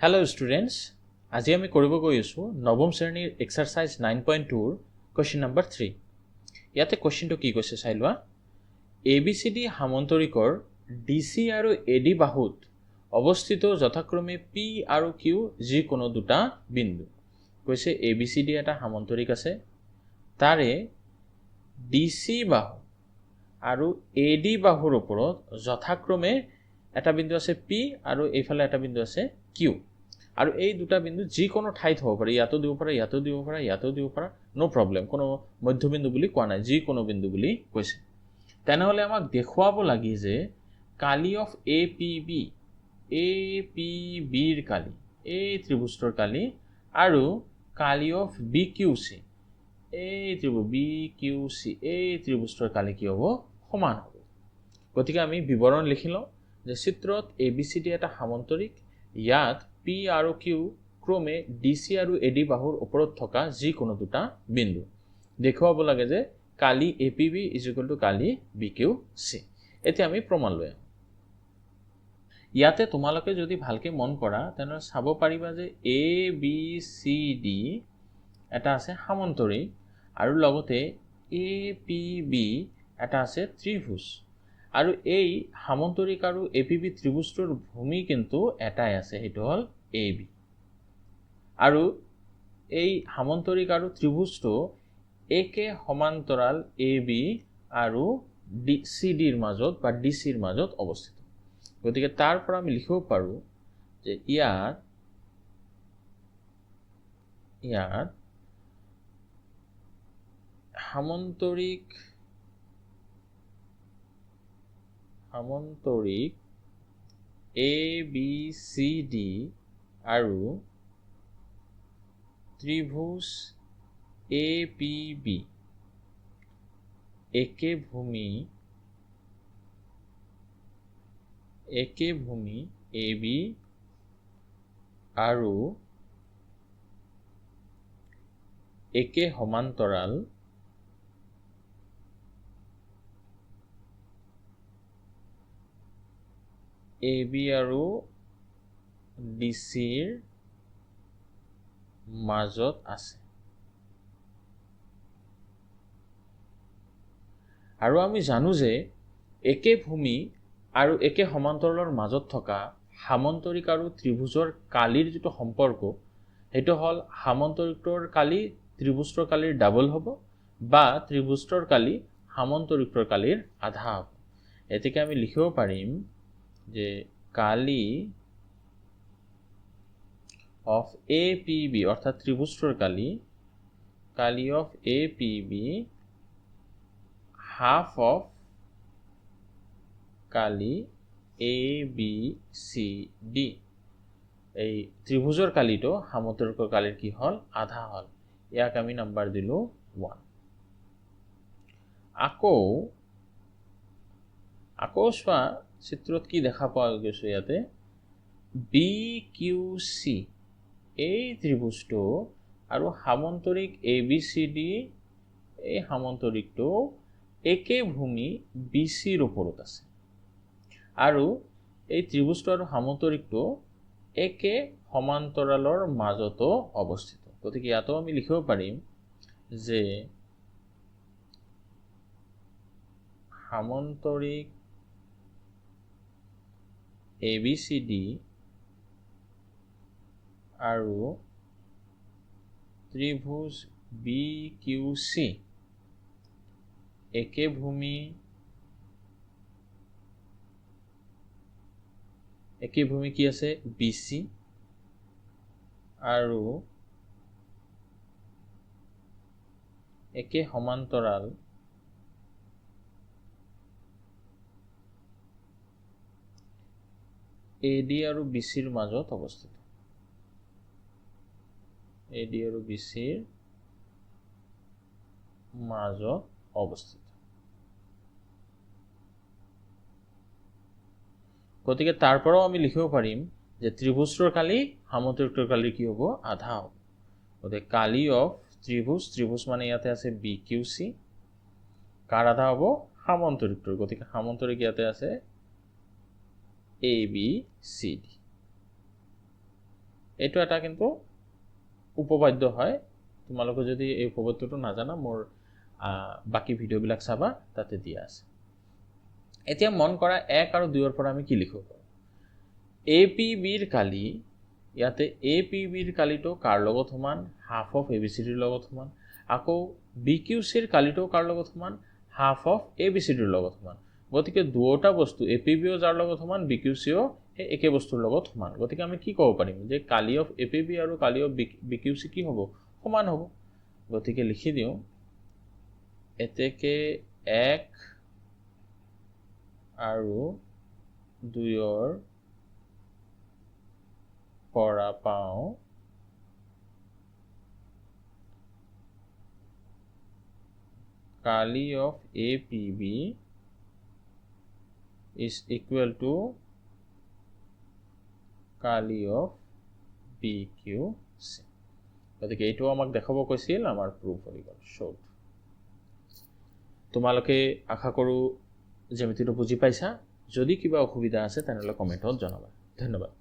Hello students, আজি আমি কৰিব গৈ আছো নৱম শ্ৰেণীৰ এক্সাৰসাইজ 9.2 ৰ কোৱেশ্চন নম্বৰ 3। ইয়াতে কোৱেশ্চনটো কি কৈছে চাই লোৱা। ABCD সামন্তৰিকৰ DC আৰু AD বাহুত অৱস্থিত যথাক্ৰমে P আৰু Q যিকোনো দুটা বিন্দু। কৈছে ABCD এটা সামন্তৰিক আছে, তাৰে DC বাহু আৰু AD বাহুৰ ওপৰত যথাক্ৰমে এটা বিন্দু আছে P আৰু এইফালে এটা বিন্দু আছে Q। আৰু এই দুটা বিন্দু যিকোনো ঠাইত হ'ব পাৰে, ইয়াতো দিব পাৰে, ইয়াতো দিব পাৰে, ইয়াতো দিব পাৰে, নো প্ৰব্লেম, কোনো মধ্যবিন্দু বুলি কোৱা নাই, যিকোনো বিন্দু বুলি কৈছে। তেনেহ'লে আমাক দেখুৱাব লাগে যে কালি অফ APBৰ কালি, এই ত্ৰিভুজটোৰ কালি, আৰু কালি অফ BQC, এই ত্ৰিভুজ BQC, এই ত্ৰিভুজটোৰ কালি কি হ'ব? সমান হ'ব। গতিকে আমি বিৱৰণ লিখি লওঁ যে চিত্ৰত ABCD এটা সামন্তৰিক, ইয়াত P আৰু Q ক্ৰমে DC আৰু AD বাহুৰ ওপৰত থকা যিকোনো দুটা বিন্দু। দেখুৱাব লাগে যে কালি APB = কালি BQC। এতিয়া আমি প্ৰমাণ লৈ আহোঁ। ইয়াতে তোমালোকে যদি ভালকে মন কৰা তেনেহ'লে চাব পাৰিবা যে ABCD এটা আছে সামন্তৰিক আৰু লগতে APB এটা আছে ত্ৰিভুজ। আৰু এই সামন্তৰিক আৰু APB ত্ৰিভুজটোৰ ভূমি কিন্তু এটাই আছে, সেইটো হ'ল AB। আৰু এই সামন্তৰিক আৰু ত্ৰিভুজটো একে সমান্তৰাল AB আৰু CDৰ মাজত বা DCৰ মাজত অৱস্থিত। গতিকে তাৰ পৰা আমি লিখিব পাৰোঁ যে ইয়াত সামন্তৰিক ABCD আৰু ত্ৰিভুজ APB একে ভূমি AB আৰু একে সমান্তৰাল AB আৰু DCৰ মাজত আছে। আৰু আমি জানো যে একে ভূমি আৰু একে সমান্তৰালৰ মাজত থকা সামন্তৰিক আৰু ত্ৰিভুজৰ কালিৰ যিটো সম্পৰ্ক, সেইটো হ'ল সামন্তৰিকটোৰ কালি ত্ৰিভুজটোৰ কালিৰ ডাবল হ'ব বা ত্ৰিভুজটোৰ কালি সামন্তৰিকটোৰ কালিৰ আধা হ'ব। এতেকে আমি লিখিব পাৰিম যে কালি অফ APB অৰ্থাৎ ত্ৰিভুজটোৰ কালি অফ APB হাফ অফ কালি ABCD। এই ত্ৰিভুজৰ কালিটো সামন্তৰিকৰ কালিৰ কি হ'ল? আধা হ'ল। ইয়াক আমি নাম্বাৰ দিলো 1। আকৌ চোৱা চিত্ৰত কি দেখা পোৱা গৈছে। ইয়াতে BQC এই ত্ৰিভুজটো আৰু সামন্তৰিক ABCD এই সামন্তৰিকটো একে ভূমি BCৰ ওপৰত আছে, আৰু এই ত্ৰিভুজটো আৰু সামন্তৰিকটো একে সমান্তৰালৰ মাজতো অৱস্থিত। গতিকে ইয়াতো আমি লিখিব পাৰিম যে সামন্তৰিক ABCD আৰু ত্ৰিভুজ BQC একে ভূমি কি আছে? BC, আৰু একে সমান্তৰাল AD আৰু BCৰ মাজত অৱস্থিত। AD আৰু BCৰ মাজত অৱস্থিত। গতিকে তাৰ পৰাও আমি লিখিব পাৰিম যে ত্ৰিভুজটোৰ কালি সামন্তৰিকটোৰ কালিৰ কি হ'ব? আধা হ'ব। গতিকে কালি অফ ত্ৰিভুজ মানে ইয়াতে আছে BQC, কাৰ আধা হ'ব? সামন্তৰিকটোৰ। গতিকে সামন্তৰিক ইয়াতে আছে ABCD। এইটো এটা কিন্তু উপপাদ্য হয় তোমালোকে যদি এই উপপাদ্যটো নাজানা মোৰ বাকি ভিডিঅ'বিলাক চাবা তাতে দিয়া আছে এতিয়া মন কৰা 1 আৰু 2 ৰ পৰা আমি কি লিখিব পাৰোঁ APBৰ কালি ইয়াতে APBৰ কালিটো কাৰ লগত সমান হাফ অফ ABCDৰ লগত সমান আকৌ BQCৰ কালিটো কাৰ লগত সমান হাফ অফ ABCDৰ লগত সমান গতিকে দুটা বস্তু APBও যাৰ লগত সমান BQCও এই একে বস্তুৰ লগত সমান গতিকে আমি কি ক'ব পাৰিম যে কালি অফ APB আৰু কালি অফ BQC কি হ'ব সমান হ'ব গতিকে লিখি দিওঁ এতেকে 1 আৰু 2ৰ পৰা পাওঁ কালি of APB is equal to কালি অফ BQC গতিকে এইটো আমাক দেখাব কৈছিল আমাৰ প্ৰুফ হৈ গ'ল শোড তোমালোকে আশা কৰোঁ জ্যামিতিটো বুজি পাইছা যদি কিবা অসুবিধা আছে তেনেহ'লে কমেণ্টত জনাবা ধন্যবাদ